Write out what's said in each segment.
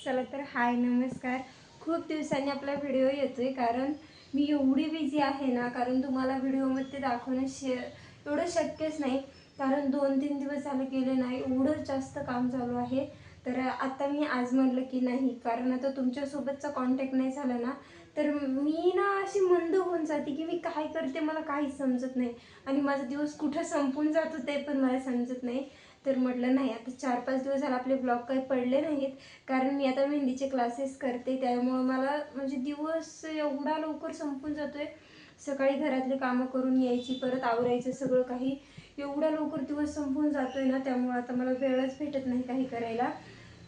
चला तर हाय नमस्कार. खूप दिवसांनी आपला व्हिडिओ येतोय कारण मी एवढी बिझी आहे ना, कारण तुम्हाला व्हिडिओमध्ये दाखवणं एवढं शक्यच नाही. कारण 2-3 दिवस झाले गेले नाही, एवढं जास्त काम चालू आहे. तर आता मी आज म्हटलं की नाही, कारण आता तुमच्यासोबतचा कॉन्टॅक्ट नाही झाला ना, तर मी ना अशी मंद होऊन जाते की मी काय करते मला काहीच समजत नाही आणि माझा दिवस कुठं संपून जातो ते पण मला समजत नाही. तर म्हटलं नाही, आता 4-5 दिवस झाला आपले ब्लॉग काही पडले नाहीत, कारण मी आता मेहंदीचे क्लासेस करते. त्यामुळं मला म्हणजे दिवस एवढा लवकर संपून जातोय. सकाळी घरातले कामं करून यायची, परत आवरायचं सगळं काही, एवढा लवकर दिवस संपून जातोय ना, त्यामुळं आता मला वेळच भेटत नाही काही करायला.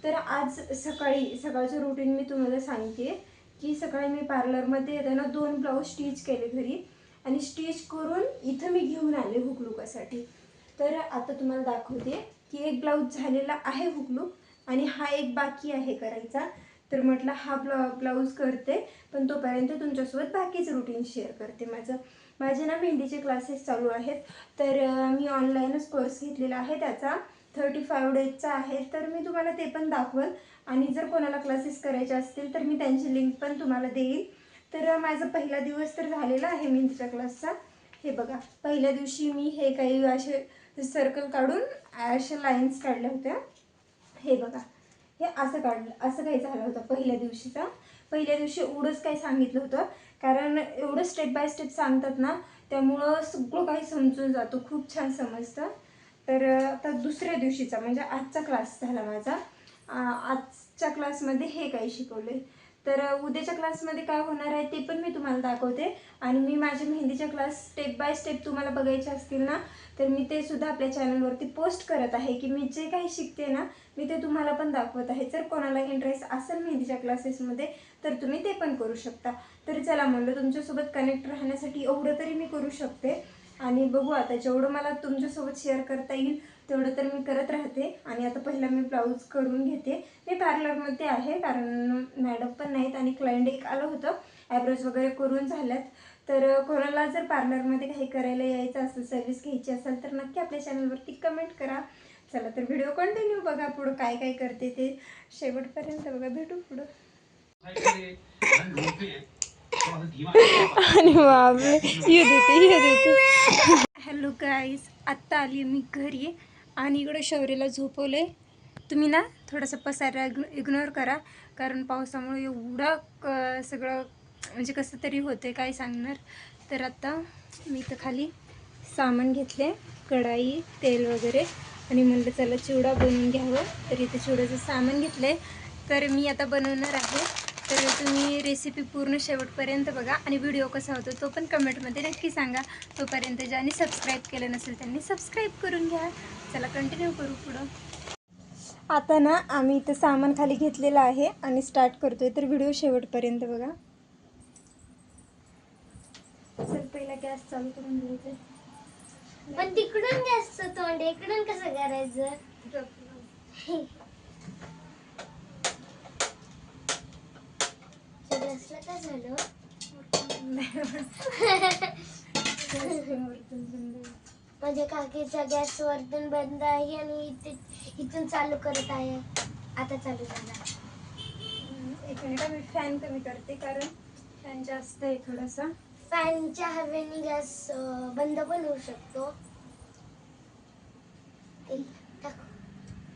तर आज सकाळचं रुटीन मी तुम्हाला सांगते की सकाळी मी पार्लरमध्ये येताना 2 ब्लाऊज स्टिच केले घरी आणि स्टिच करून इथं मी घेऊन आले हुकलुकासाठी. तर आता तुम्हाला दाखवते की एक ब्लाऊज झालेला आहे हुकलूक आणि हा एक बाकी आहे करायचा. तर म्हटलं हा ब्लाऊज करते, पण तोपर्यंत तुमच्यासोबत बाकीचं रुटीन शेअर करते. माझे ना मेहंदीचे क्लासेस चालू आहेत. तर मी ऑनलाईनच कोर्स घेतलेला आहे, त्याचा 35 डेजचा आहे. तर मी तुम्हाला ते पण दाखवल आणि जर कोणाला क्लासेस करायचे असतील तर मी त्यांची लिंक पण तुम्हाला देईल. तर माझा पहिला दिवस तर झालेला आहे मेहंदीच्या क्लासचा. हे बघा, पहिल्या दिवशी मी हे काही असे सर्कल काढून अशा लाईन्स काढल्या होत्या. हे बघा, हे असं काढलं, असं काही झालं होतं पहिल्या दिवशीचा. पहिल्या दिवशी एवढंच काही सांगितलं होतं, कारण एवढं स्टेप बाय स्टेप सांगतात ना, त्यामुळं सगळं काही समजून जातं, खूप छान समजतं. तर आता दुसऱ्या दिवशीचा म्हणजे आजचा क्लास झाला माझा. आजच्या क्लासमध्ये हे काही शिकवले. तर उद्याच्या क्लासमध्ये काय होणार आहे ते पण मी तुम्हाला दाखवते. आणि मी माझे मेहंदीच्या क्लास स्टेप बाय स्टेप तुम्हाला बघायचे असतील ना, तर मी ते सुद्धा आपल्या चॅनलवरती पोस्ट करत आहे की मी जे काही शिकते ना, मी ते तुम्हाला पण दाखवत आहे. जर कोणाला इंटरेस्ट असेल मेहंदीच्या क्लासेसमध्ये तर तुम्ही ते पण करू शकता. तर चला म्हणलं, तुमच्यासोबत कनेक्ट राहण्यासाठी एवढं तरी मी करू शकते. आणि बघू आता जेवढं मला तुमच्यासोबत शेअर करता येईल तेवढं तर मी करत राहते. आणि आता पहिला मी ब्लाऊज करून घेते. मी पार्लरमध्ये आहे, कारण मॅडम पण नाहीत आणि क्लायंट एक आलं होतं. ॲब्रोज वगैरे करून झाल्यात. तर कोणाला जर पार्लरमध्ये काही करायला यायचं असेल, सर्विस घ्यायची असेल तर नक्की आपल्या चॅनलवरती कमेंट करा. चला तर व्हिडिओ कंटिन्यू बघा, पुढं काय काय करते ते शेवटपर्यंत बघा. भेटू पुढं. आणि बाबरे, ये देते. हॅलो गाईज, आत्ता आली मी घरी आणि इकडं शौर्यला झोपवले. तुम्ही ना थोडंसं पसारा इग्नोर करा, कारण पावसामुळे एवढं सगळं म्हणजे कसं तरी होते काय सांगणार. तर आता मी इथं खाली सामान घेतले, कढाई, तेल वगैरे, आणि म्हणलं चला चिवडा बनवून घ्यावं. तर इथं चिवड्याचं सामान घेतलं तर मी आता बनवणार आहे. तर तुम्ही रेसिपी पूर्ण शेवटपर्यंत बघा आणि व्हिडिओ कसा होतो तो पण कमेंटमध्ये नक्की सांगा. तोपर्यंत ज्यांनी सबस्क्राईब केलं नसेल त्यांनी सबस्क्राईब करून घ्या. चला कंटिन्यू करू पुढं. आता ना आम्ही इथं सामान खाली घेतलेलं आहे आणि स्टार्ट करतोय. तर व्हिडिओ शेवटपर्यंत बघा. चल पहिला गॅस चालू करून घ्यायचं. पण तिकडून गॅसचं तोंड इकडून कसं करायचं? गॅसला काय झालं? माझ्या काकीचा गॅस वरतून बंद आहे आणि इथून चालू करत आहे. आता चालू झाला. एक मिनिट, मी फॅन कमी करते कारण फॅन जास्त आहे थोडासा. फॅनच्या हवेने गॅस बंद पण होऊ शकतो.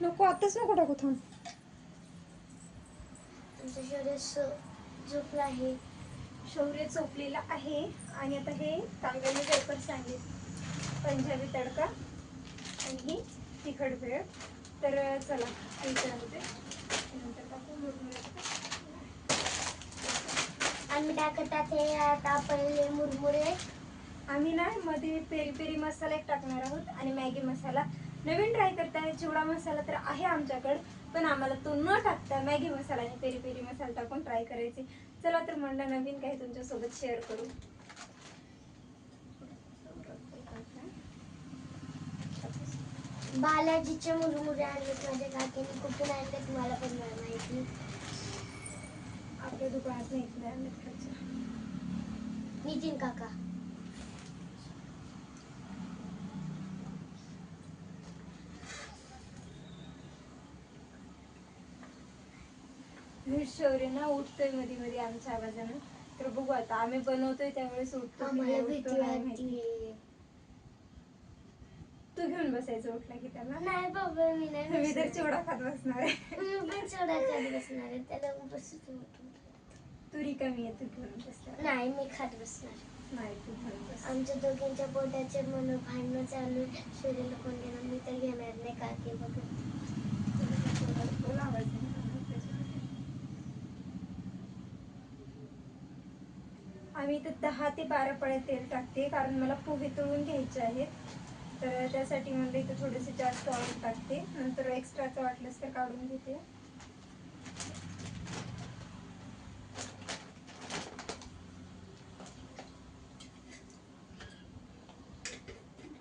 नको, आताच नको टाकू, थांब. आमचं शौर्य झोपलं आहे. शौर्य झोपलेला आहे आणि आता हे तांदळाचे वेफर सांगितले, पंजाबी तडका आणि ही तिखट भेळ. तर चला नंतर टाकू आम्ही टाकतात हे आता पहिले मुरमुरे. आम्ही ना मध्ये पेरी पेरी मसाला एक टाकणार आहोत आणि मॅगी मसाला. नवीन ट्राय करताय चिवडा मसाला तर आहे आमच्याकडं, पण आम्हाला तो न टाकता मॅगी मसाला आणि पेरी पेरी मसाला टाकून ट्राय करायचे. चला तर म्हणलं नवीन काही तुमच्यासोबत शेअर करू. बालाजीचे मुरमुरे आणलेत माझ्या काकीने. कुठून आणलेत मला पण नाही माहिती. आपल्या दुकानात नाही आणलेत खायचे. नितीन काका. शौर्य ना उठतोय मध्ये मध्ये आमच्या आवाजानं. तर बघू आता आम्ही बनवतोय त्यावेळेस उठतो की आम्हाला नाही, भीती उठतो नाही माहिती. वाटते. तू घेऊन बसायचं उठला की त्याला. नाही बाबा मी नाही मी तर बसणार. चिवडा खात बसणार आहे. मी पण चिवडा खात बसणार आहे त्याला बसू दे. तू रिकामी आहे, तू घेऊन बसणार. नाही मी खात बसणार. नाही तू घेऊन बस. आमच्या दोघींच्या पोटाचे म्हणून भांडणं चालू आहे. सूर्याला कोण घेणार, मी तर घेणार नाही काकी बघत. बोल आवाज नाही आला त्याच्यामध्ये. आम्ही तर 10 ते 12 पळे तेल टाकते कारण मला पोहे तळून घ्यायचे आहेत. तर त्यासाठी म्हणलं इथं थोडेसे जास्त ऑइल टाकते, नंतर एक्स्ट्राचं वाटलंच तर काढून घेते.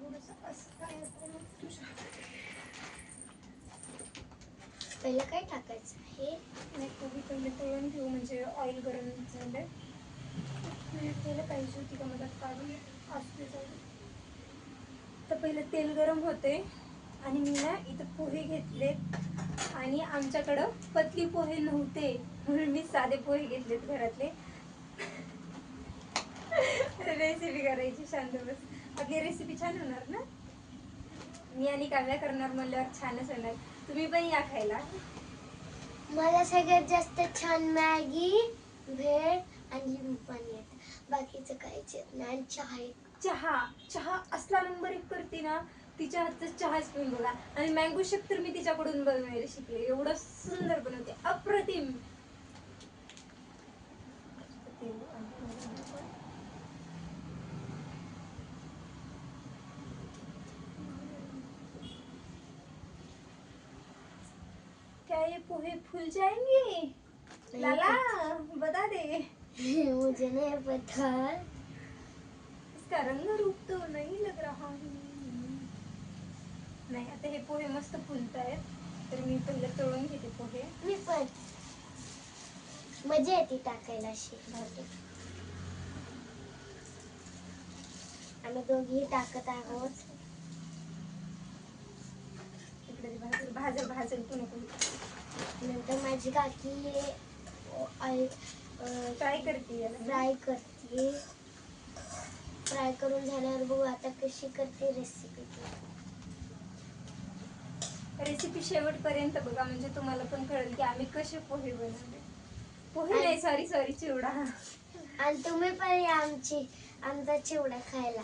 थोडंसं असं काय पहिलं काय टाकायचं आहे? नाही, पोहे पहिले तळून घेऊ म्हणजे ऑइल गरम झालं. तेल पाहिजे होती का मदत काढून असते जाऊ. तर पहिलं तेल गरम होते आणि मी ना इथं पोहे घेतलेत आणि आमच्याकडं पतली पोहे नव्हते म्हणून मी साधे पोहे घेतलेत घरातले. रेसिपी करायची शांत बस. आपली रेसिपी छान होणार ना. मी आणि काव्या करणार म्हणल्यावर छानच होणार. तुम्ही पण या खायला. मला सगळ्यात जास्त छान मॅगी, भेळ आणि लिंबू पाणी येतं. बाकीचं काहीच येत नाही. आणि चहा चहा चहा असला नंबर 1 करते ना. तिच्या हातचा चहाच पिऊन बघा. आणि मँगो शेक तर मी तिच्याकडून बनवायला शिकले. एवढं सुंदर बनवते, अप्रतिम. क्या ये पोहे फूल जाएंगे? लाला बता दे. मुझे नहीं पता. इसका रंग रूप तो नहीं लग रहा है. नाही, आता हे पोहे मस्त फुलतायत तर मी पहिलं तळून घेते पोहे. मी पण मजा येते टाकायला अशी. आम्ही दोघी टाकत आहोत. इकडे भाजल भाजल भाजल तू नको. नंतर माझी काकी ट्राय करते याला. फ्राय करते. फ्राय करून झाल्यावर बघू आता कशी करते रेसिपी. रेसिपी शेवटपर्यंत बघा म्हणजे तुम्हाला पण कळेल की आम्ही कसे पोहे बनवले. पोहे नाही, सॉरी चिवडा. आणि तुम्ही पण या आमचा चिवडा खायला.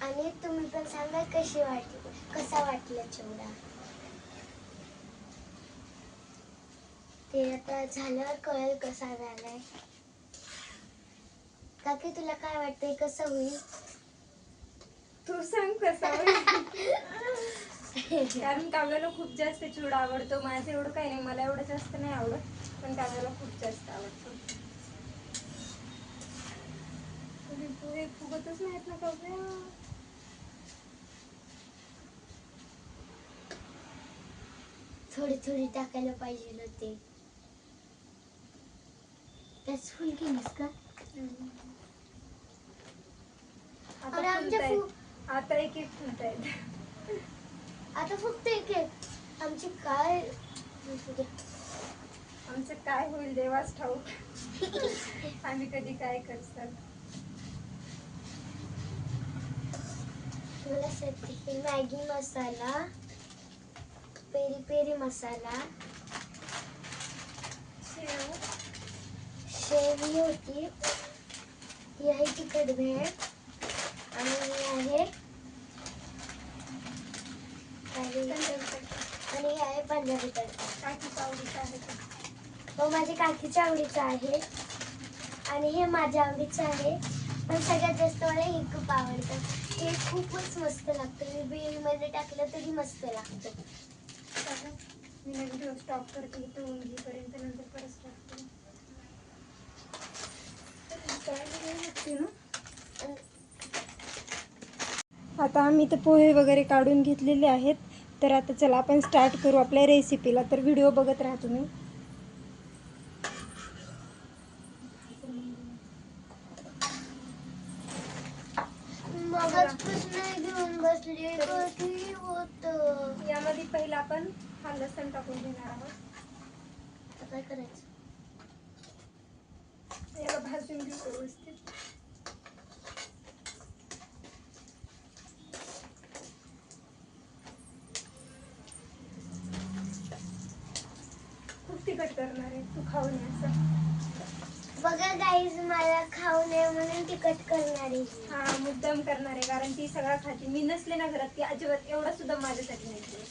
आणि तुम्ही पण सांगा कसा वाटला चिवडा. ते आता झाल्यावर कळेल कसा झालाय. काकी तुला काय वाटतंय कसं होईल? तू सांग कसा होईल. कारण काव्याला खूप जास्त चिवडा आवडतो. माझं एवढं काही नाही, मला एवढं जास्त नाही आवडत, पण काव्याला खूप जास्त आवडतो. पोहे फुगतच नाहीत ना काव्या. थोडी टाकायला पाहिजे होते. त्याच फुल केलीस का? अरे आमच्या आता एक एक फुलतायत. आता फक्त एक आमची काय आमचं काय होईल देवाच ठाऊक. आम्ही कधी काय करतात. मला सध्या मॅगी मसाला, पेरी पेरी मसाला, शेव होती, ही आहे तिखट भेळ आणि ही आहे आणि हे आहे पंजाबी तडका. काकीच्या आवडीचं आहे का? तो माझ्या काकीच्या आवडीचा आहे आणि हे माझ्या आवडीचं आहे. पण सगळ्यात जास्त मला हे खूप आवडतं. हे खूपच मस्त लागतं. मी बिलमध्ये टाकलं तरी मस्त लागतं. मी व्हिडिओ स्टॉप करते इथं उंगलीपर्यंत, नंतर परत स्टॉप करते. आता आम्ही तर पोहे वगैरे काढून घेतलेले आहेत. तर आता चला आपण स्टार्ट करू आपल्या रेसिपीला. तर व्हिडिओ बघत राहा तुम्ही. मगाचपासून घेऊन बसली कधी होतं. यामध्ये पहिला आपण हा लसण टाकून घेणार आहोत. आता काय करायचं? भाजून घेऊ व्यवस्थित. खूप तिखट करणार आहे तू खाऊ नये असं. बघा गाईज, मला खाऊ नये म्हणून तिखट करणार आहे. हा मुद्दाम करणार आहे कारण ती सगळं खाते. मी नसले ना घरात ती अजिबात एवढा सुद्धा माझ्यासाठी नाही करत.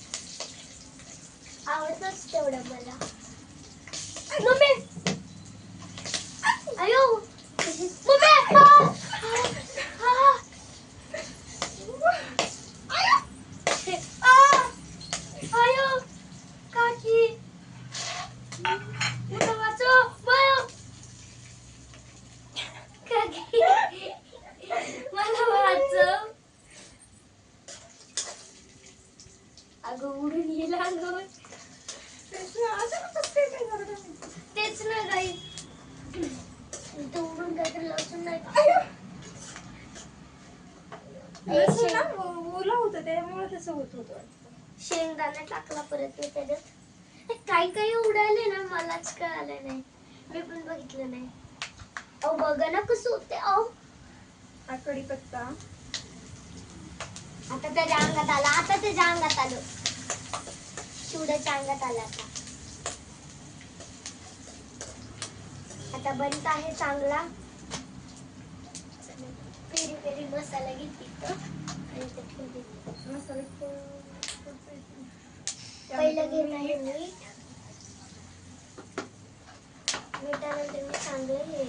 आवडतच तेवढं मला. मम्मी अयो मम्मी अयो काकी मला वाचव काकी मला वाचव. अगं उडून गेला अंगावर. तेच ना गाई, इथं उडून काहीतरी लसूण नाही लसूण ना ओला होतं त्यामुळे तसं होत होतं. शेंगदाणा टाकला परत मी त्याच्यात. काही काही उडाले ना, मलाच कळालं नाही, मी पण बघितलं नाही. अहो बघा ना कसं होते. अहो हा कढीपत्ता आता त्याच्या अंगात आला, आता त्याच्या अंगात आलं, शिवड्याच्या अंगात आला. आता बनत आहे चांगला. पेरी पेरी मसाला घेते आणि ते ठेवते. मसाले पहिलं घेत आहे मीठ. मिठानंतर मी चांगलं हे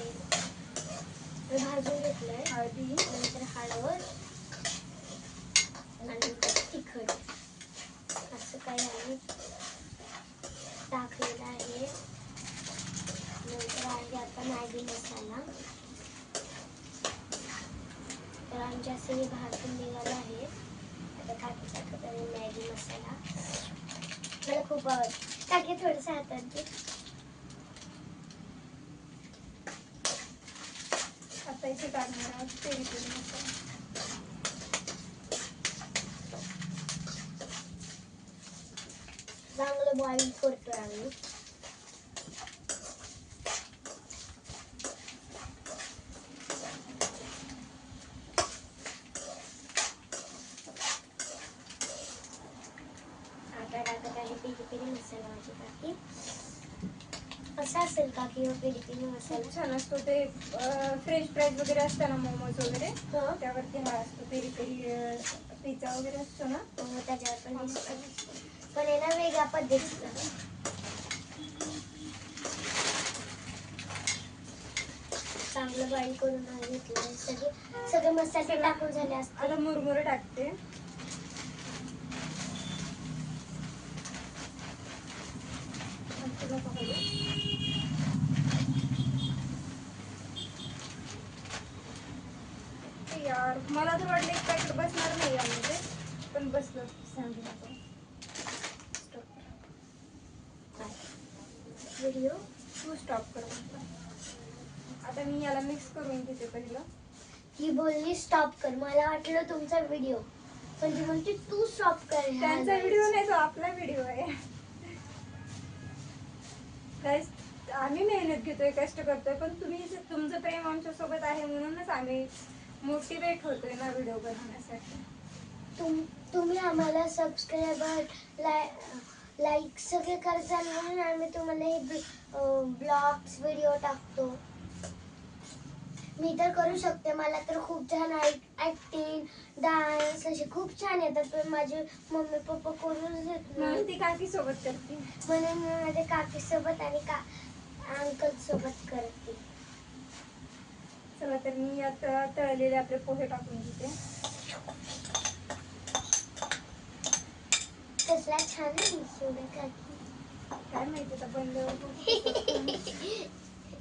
भाजून घेतलंय. हळदी, नंतर हळद आणि तिखट असं काही आम्ही टाकलेलं आहे. नंतर आहे आता मॅगी मसाला. तर आमच्या असं हे भाजून निघालं आहे. आता काकी टाकत आहे मॅगी मसाला. मला खूप आवडतं. काकी थोडंसं हातात दे. आता इथे टाकणार आहोत पेरी पेरी मसाला. चांगलं बॉईल करतोय आम्ही. आता टाकत आहे पेरी पेरी मसाला माझी काकी. असा असेल काकी हो पेरी पेरी मसाला. खूप छान असतो ते. फ्रेंच फ्राईज वगैरे असतं ना, मोमोज वगैरे हं. त्यावरती हा असतो पेरी पेरी. पिझ्झा वगैरे असतो ना त्याच्यावर पण दिसतं. पण आहे ना वेगळ्या पद्धतीचा. चांगलं बॉईल करून घेतलं. सगळे मसाले टाकून झाले असते. आता मुरमुरे टाकते. यार मला तर वाटलं एक पॅकेट बसणार नाही यामध्ये, पण बसलं. सांगितलं व्हिडिओ तू स्टॉप कर म्हटलं. आता मी याला मिक्स करून घेते पहिलं. ही बोलली स्टॉप कर. मला वाटलं तुमचा व्हिडिओ, पण ती म्हणते तू स्टॉप कर. त्यांचा व्हिडिओ नाही, तो आपला व्हिडिओ आहे. Guys, आम्ही मेहनत घेतोय, कष्ट करतोय, पण तुमचं प्रेम आमच्या सोबत आहे म्हणूनच आम्ही मोटिवेट होतोय ना व्हिडिओ बनवण्यासाठी. तुम्ही आम्हाला सबस्क्रायबर लाईक सगळे करताल म्हणून आम्ही तुम्हाला हे ब्लॉग्स व्हिडिओ टाकतो. मी तर करू शकते. मला तर खूप छान ऍक्टिंग, डान्स असे खूप छान येतात, पण माझे मम्मी पप्पा करूच देत म्हणून नाही. ती काकी सोबत करते. म्हणून मी माझ्या काकी सोबत आणि अंकल सोबत करते. चला तर मी आता तळलेले आपले पोहे टाकून घेते. कसला छान दिसतोय काकी. काय माहिती आता बनल्यावर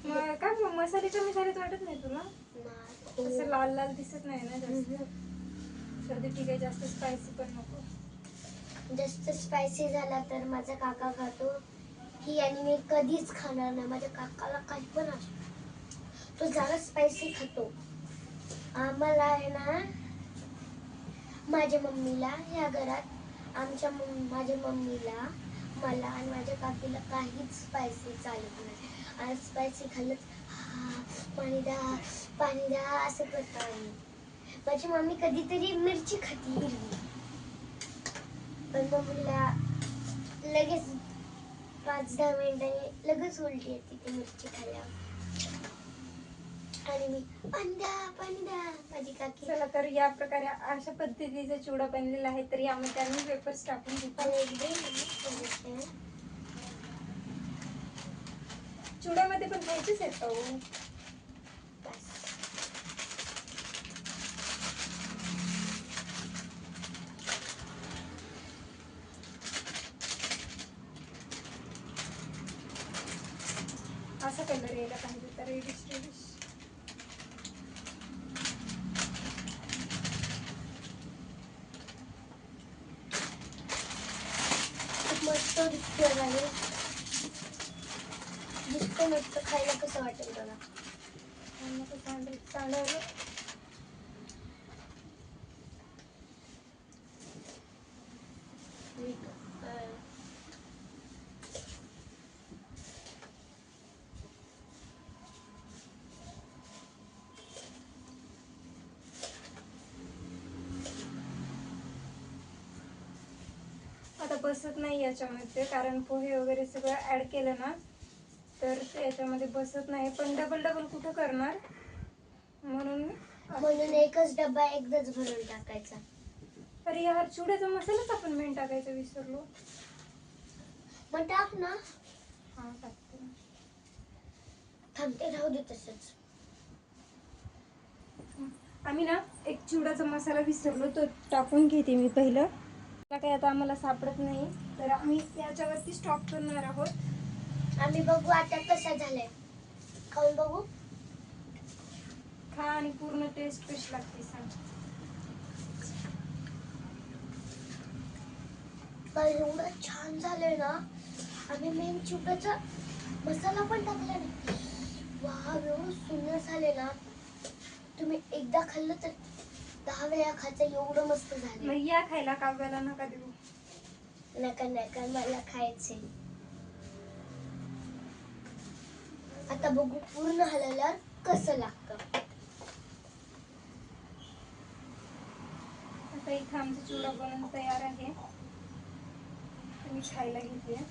मग काय मसाले कमी झालेत वाटत नाही तुला? असं लाल लाल दिसत नाही ना जास्त. सर्दी ठीक आहे, जास्त स्पायसी पण नको. जास्त स्पायसी झाला तर माझा काका खातो. ही आणि मी कधीच खाणार नाही. माझ्या काकाला काही पण असो, तो जरा स्पायसी खातो. आम्हाला आहे ना, माझ्या मम्मीला ह्या घरात माझ्या मम्मीला मला आणि माझ्या काकीला काहीच स्पायसी चालत नाही. आणि स्पायसी खाल्लं पाणी द्या असं करतो आम्ही. माझी मम्मी कधीतरी मिरची खाती हिरवी, पण मम्मीला लगेच 5-10 मिनिटांनी लगेच उलटी येते ती मिरची खाल्ल्यावर. आणि मी पाणी द्या माझी काकी. चला तर या प्रकारे अशा पद्धतीचा चिवडा बनलेला आहे. तर यामध्ये आम्ही वेफर्स टाकून घेतो. चिवड्यामध्ये पण खायचेच आहेत हो. असा कलर यायला पाहिजे तर रेडिश. मस्त दिसतोय आणि दिसतो मस्त. खायला कसं वाटेल बघा. चांगलं आता बसत नाही याच्यामध्ये, कारण पोहे वगैरे सगळं ऍड केलं ना तर ते याच्यामध्ये बसत नाही. पण डबल कुठं करणार, म्हणून एकच डब्बा एकदाच भरून टाकायचा. अरे यार, चिवड्याचा मसालाच आपण मेन टाकायचं विसरलो. मग टाक ना. हा टाकते. थांबते, राहू दे तसंच. आम्ही ना एक चिवड्याचा मसाला विसरलो, तो टाकून घेते मी पहिलं. काही आता आम्हाला सापडत नाही तर आम्ही याच्यावरती स्टॉप करणार आहोत. आम्ही बघू आता कसा झालाय. खाऊन बघू. खा आणि पूर्ण टेस्ट कशी लागते सांग. एवढं छान झालंय ना. आम्ही मेन चिवड्याचा मसाला पण टाकला नाही. वाह, एवढं सुंदर झाले ना. तुम्ही एकदा खाल्लं तर 10 वेळा खायचं, एवढं मस्त झालं. मग या खायला, काव्याला नका देऊ. नका मला खायचे. आता बघू पूर्ण हलवल्यावर कसं लागतं. आता इथं आमचा चिवडा बनवून तयार आहे. मी खायला घेते.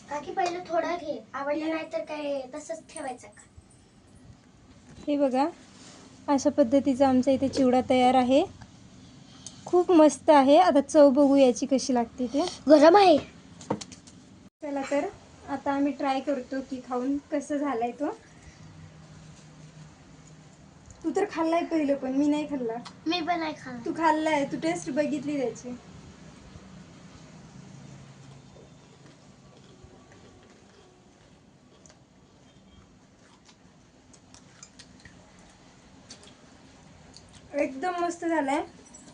काकी पहिलं थोडा घे, आवडलं नाही तर काय तसंच ठेवायचं का? हे बघा, अशा पद्धतीचा आमचा इथे चिवडा तयार आहे. खूप मस्त आहे. आता चव बघू याची कशी लागते ते. गरम आहे. चला तर आता आम्ही ट्राय करतो की खाऊन कसं झालाय तो. तू तर खाल्लाय पहिलं, पण मी नाही खाल्ला. मी पण नाही खाणार. तू खाल्लाय, तू टेस्ट बघितली त्याची. एकदम मस्त झालाय.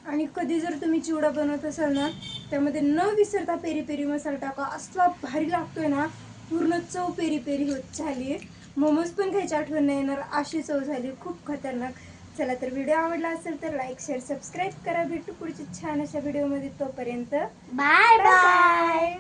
आणि कधी जर तुम्ही चिवडा बनवत असाल ना, त्यामध्ये न विसरता पेरी पेरी मसाला टाका. असला भारी लागतोय ना, पूर्ण चव पेरी पेरी होत झाली. मोमोज पण खायची आठवण नाही येणार अशी चव झाली, खूप खतरनाक. चला तर व्हिडिओ आवडला असेल तर लाईक शेअर सबस्क्राईब करा. भेटू पुढच्या छान अशा व्हिडिओमध्ये. तोपर्यंत बाय बाय.